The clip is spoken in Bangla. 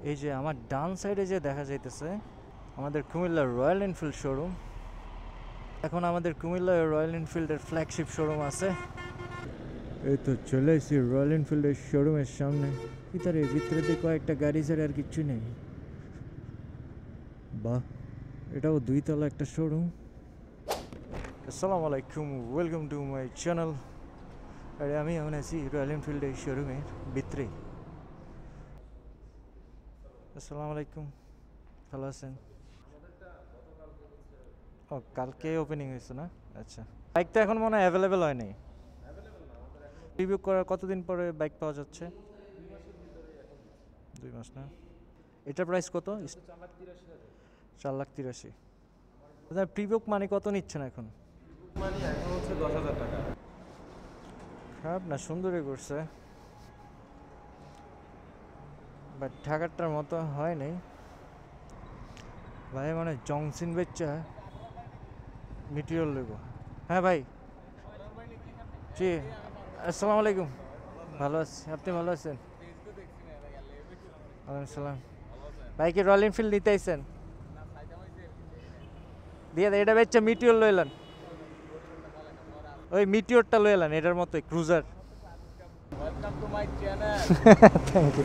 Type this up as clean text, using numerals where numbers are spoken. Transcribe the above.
এই যে আমার ডান সাইডে যে দেখা যাইতেছে আমাদের কুমিল্লার রয়্যাল এনফিল্ড শোরুম। এখন আমাদের কুমিল্লায় রয়্যাল এনফিল্ডের ফ্ল্যাগশিপ শোরুম আছে। এই তো চলে এসেছি রয়্যাল এনফিল্ডের শোরুমের সামনে। ভিতরে ভিতরে কয়েকটা গাড়ি ছাড়া আর কিচ্ছু নেই। বাহ, এটাও 2 তলা একটা শোরুম। আসসালামু আলাইকুম, ওয়েলকাম টু মাই চ্যানেল। আরে আমি এখন আছি রয়্যাল এনফিল্ডের শোরুমের ভিতরে। আসসালামু আলাইকুম, ভালো আছেন? ও, কালকে ওপেনিং হয়েছে না? আচ্ছা, বাইক তো এখন মনে হয় অ্যাভেলেবেল হয় নাই। রিভিউ করার কতদিন পরে বাইক পাওয়া যাচ্ছে? 2 মাস না? এটার প্রাইস কত? 4,83,000। প্রিবুক মানে কত নিচ্ছেন এখন? মানে এখন হচ্ছে 10,000 টাকা। খারাপ না, সুন্দরই করছে, বাট ঢাকারটার মতো হয় নাই ভাই। মানে জংসিন বেচা মেটেরিয়াল লইব। হ্যাঁ ভাই, জি আসসালামু আলাইকুম। ভালো আছি, আপনি ভালো আছেন? ওয়ালাইকুম সালাম। ভাই কি রয়্যাল এনফিল্ড নিতে আইছেন? দিয়ে এটা বেচা মিটিওর লইলেন, ওই মিটিওরটা লইলেন, এটার মতোই cruiser. Welcome to my channel. Thank you.